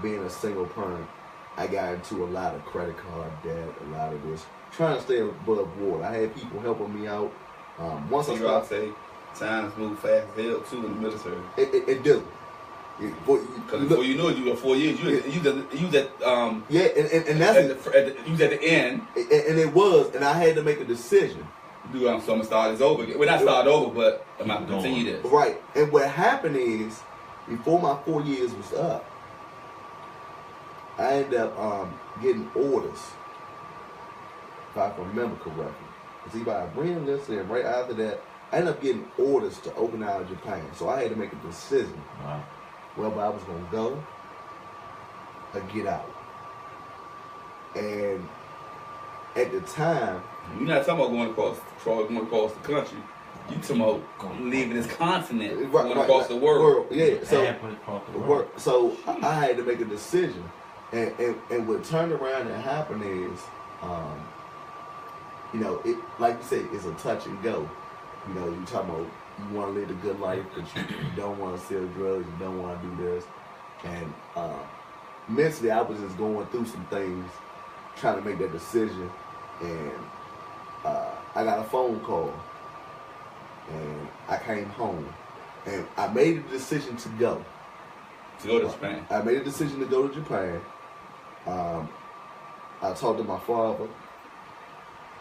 being a single parent, I got into a lot of credit card debt, a lot of this, trying to stay above water. I had people helping me out. Once I started, say times move fast as hell too in the military. It do. Because before you know it, you were 4 years. You was at and that's you was at the end. And it was, and I had to make a decision. So I'm gonna start this over again. We're not start over, but I'm not gonna continue this. Right. And what happened is, before my 4 years was up, I ended up getting orders, if I can remember correctly. It's either I bring this in right after that, I ended up getting orders to open out of Japan. So I had to make a decision. Wow. Whether I was gonna go or get out. And at the time, you're not talking about going across the country. You talking about leaving this continent, going across the world. Yeah. So I had to make a decision, and what turned around and happened is, you know, it, like you said, it's a touch and go. You know, you talking about you want to live a good life, but you don't want to sell drugs, you don't want to do this, and mentally I was just going through some things, trying to make that decision, and I got a phone call, and I came home, and I made a decision to go. To go to Japan. I made a decision to go to Japan. I talked to my father,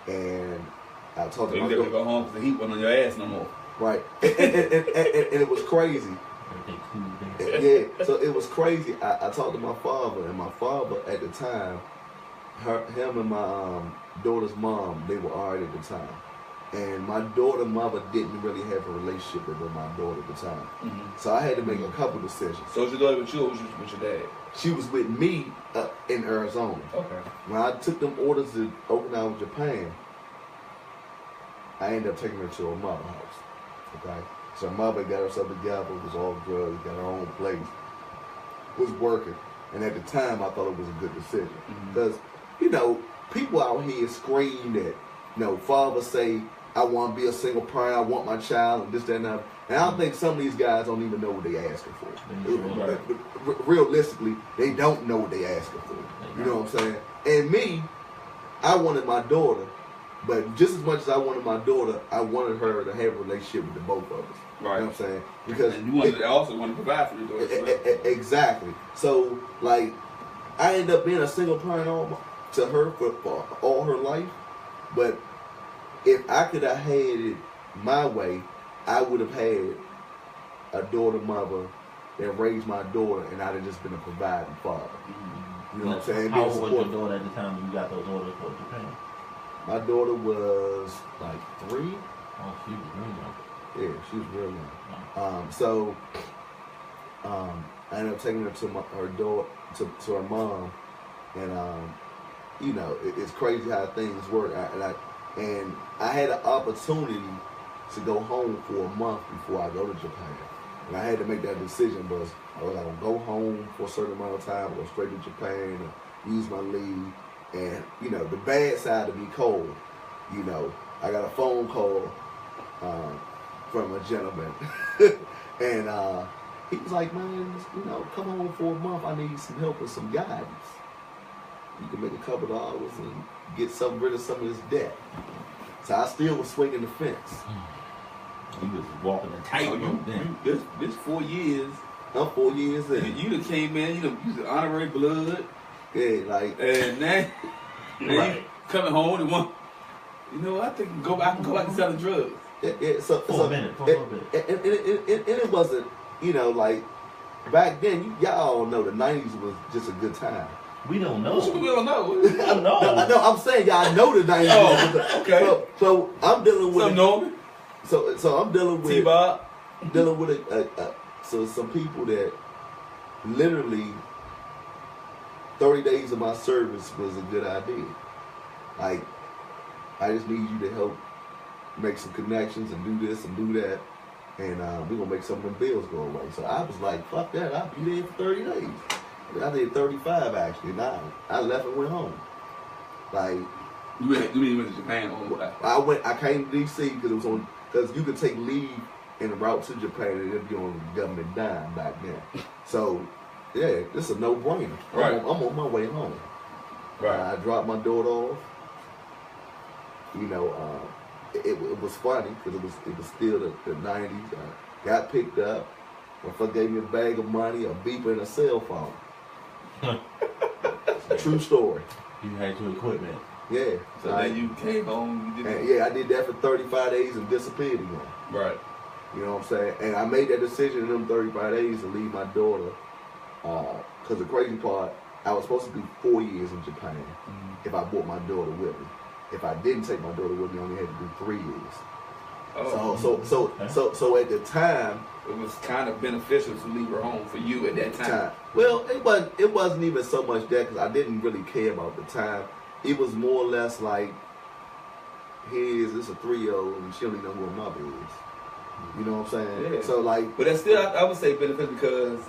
and I talked to my daughter. You go home because the heat wasn't on your ass no more. Right, and it was crazy. Yeah, so it was crazy. I talked to my father, and my father at the time, him and my daughter's mom, they were already at the time. And my daughter's mother didn't really have a relationship with my daughter at the time. So I had to make a couple decisions. So was your daughter with you or was with your dad? She was with me in Arizona. Okay. When I took them orders to Okinawa, Japan, I ended up taking her to her mother's house. Okay, so her mother got herself together, was all drugs, got her own place, was working, and at the time I thought it was a good decision because you know people out here scream that you know fathers say I want to be a single parent, I want my child, and this, that, and that, and I don't think some of these guys don't even know what they're asking for. Realistically, they don't know what they're asking for. You know what I'm saying? And me, I wanted my daughter. But just as much as I wanted my daughter, I wanted her to have a relationship with the both of us. Right. You know what I'm saying? Because and you also wanted to provide for your daughter. Exactly. So, like, I ended up being a single parent to her for all her life. But if I could have had it my way, I would have had a daughter mother that raised my daughter, and I'd have just been a providing father. You know what I'm saying? How old was your daughter at the time when you got those orders for Japan? My daughter was like 3. Oh, she was real young. Yeah, she was real young. So I ended up taking her to her daughter, to her mom, and you know, it's crazy how things work. And I had an opportunity to go home for a month before I go to Japan, and I had to make that decision. Was I was gonna go home for a certain amount of time, go straight to Japan, and use my leave. And, you know, the bad side of me cold, you know, I got a phone call from a gentleman. And he was like, man, you know, come home for a month. I need some help with some guidance. You can make a couple of dollars and get rid of some of this debt. So I still was swinging the fence. You was walking the tightrope then. This 4 years. I'm 4 years in. You done came in, you was honorary blood. Yeah, like, and now right. you coming home and want You know, I think I can go back and sell the drugs. For a minute. And it wasn't, you know, like back then. Y'all all know the '90s was just a good time. We don't know. What you mean we don't know? I know. No, I'm saying y'all know the '90s. Oh, okay. So I'm dealing with. Some Norman. So I'm dealing with T-Bob. dealing with so some people that literally 30 days of my service was a good idea. Like, I just need you to help make some connections and do this and do that, and we're gonna make some of them bills go away. So I was like, fuck that, I'll be there for 30 days. I did 35 actually, and I left and went home. Like, You mean you went to Japan? I came to DC because you could take leave en route to Japan and it'd be on the government dime back then. So yeah, this is a no-brainer. Right. I'm on my way home. Right. I dropped my daughter off. You know, it was funny because it was still the 90s. I got picked up. My fuck gave me a bag of money, a beeper, and a cell phone. True story. You had your equipment. Yeah. So then you came home. You did I did that for 35 days and disappeared again. Right. You know what I'm saying? And I made that decision in them 35 days to leave my daughter. Because the crazy part, I was supposed to be 4 years in Japan if I brought my daughter with me. If I didn't take my daughter with me, I only had to do 3 years. Oh. So at the time, it was kind of beneficial to leave her home for you at that time. Well, it wasn't even so much that because I didn't really care about the time. It was more or less like, it's a 3-year-old and she don't even know who her mother is. You know what I'm saying? Yeah. So like, but that's still, I would say beneficial because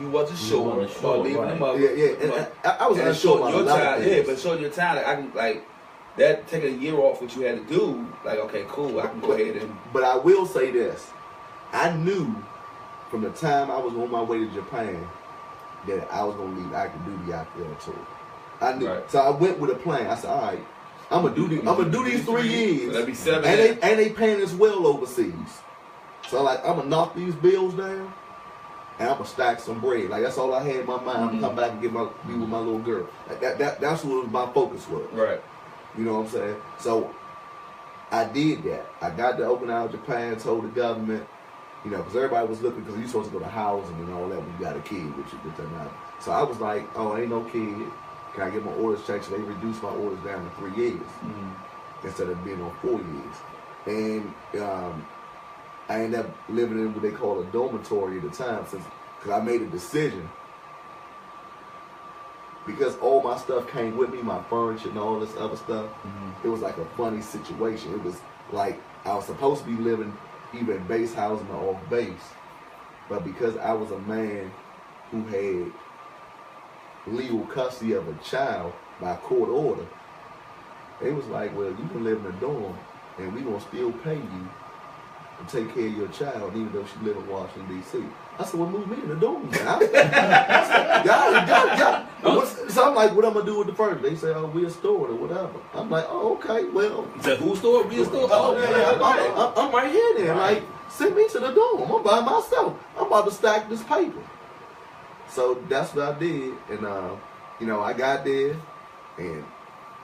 you wasn't sure about leaving the mother. Yeah. And I was unsure about your a lot child. of things. Yeah, but showing your child, I can like that taking a year off what you had to do. Like, okay, cool, I can go ahead and. But I will say this: I knew from the time I was on my way to Japan that I was gonna leave active duty after that tour. I knew, so I went with a plan. I said, all right, I'm gonna do these 3 years. So that'd be 7. And they paying us well overseas. So like, I'm gonna knock these bills down, and I'm gonna stack some bread. Like that's all I had in my mind. I'm gonna come back and be with my little girl. Like, that's what my focus was. Right. You know what I'm saying? So I did that. I got to Okinawa, Japan. Told the government, you know, because everybody was looking because you're supposed to go to housing and all that when you got a kid, which they're not. So I was like, oh, ain't no kid. Can I get my orders checked? So they reduced my orders down to 3 years instead of being on 4 years. And I ended up living in what they call a dormitory at the time, because I made a decision. Because all my stuff came with me, my furniture and all this other stuff, it was like a funny situation. It was like I was supposed to be living either in base housing or off base, but because I was a man who had legal custody of a child by court order, they was like, well, you can live in a dorm and we gonna still pay you to take care of your child even though she live in Washington, D.C. I said, well, move me in the dorm. So I'm like, what I'm gonna do with the furniture? They say, oh, we'll store it or whatever. I'm like, oh, okay, well. You said, who store it? We'll store it? Oh, yeah, I'm right here then. Right. Like, send me to the dorm. I'm by myself. I'm about to stack this paper. So that's what I did. And, you know, I got there. And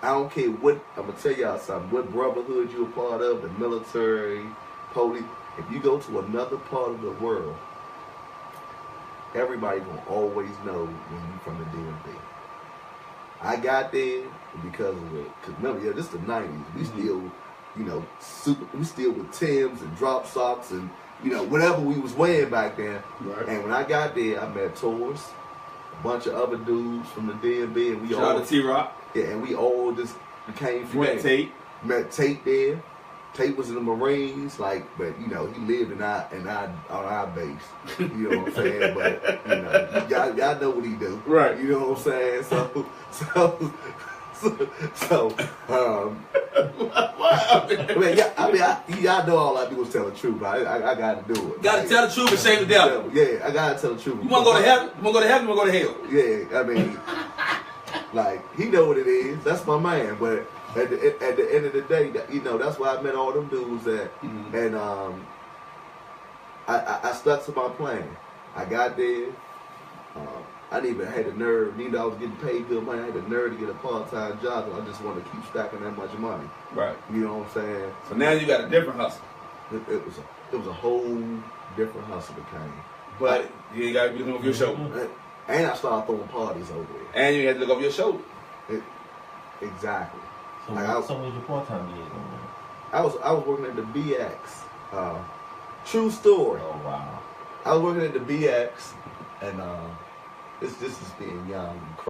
I don't care what, I'm going to tell y'all something, what brotherhood you're a part of, the military, police. If you go to another part of the world, everybody gonna always know when you from the DMV. I got there because of it. Cause remember, this is the 90s. We still, you know, we still with Timbs and drop socks and, you know, whatever we was wearing back then. Right. And when I got there, I met Taurus, a bunch of other dudes from the DMV, and we Shout out to T-Rock. Yeah, and we all just became friends. Met Tate there. Tate was in the Marines, like, but you know, he lived on our base. You know what I'm saying? But you know, y'all know what he do, right? You know what I'm saying? Y'all know all I do is tell the truth. I got to do it. Got to tell the truth and shame the devil. Yeah, I got to tell the truth. You want to go to heaven? You want to go to heaven? You want to go to hell? Yeah, I mean, like he know what it is. That's my man, but. At the end of the day, you know, that's why I met all them dudes at, and I stuck to my plan. I got there. I didn't even had the nerve. Even though I was getting paid good money, I had the nerve to get a part-time job. And I just wanted to keep stacking that much money. Right. You know what I'm saying? So now you got a different hustle. It was a whole different hustle that came. But you ain't got to be looking over your shoulder. And I started throwing parties over there. And you had to look over your shoulder. Exactly. So, Like what was your part-time gigs on there? I was working at the BX. True story. Oh, wow. I was working at the BX, and this is being young and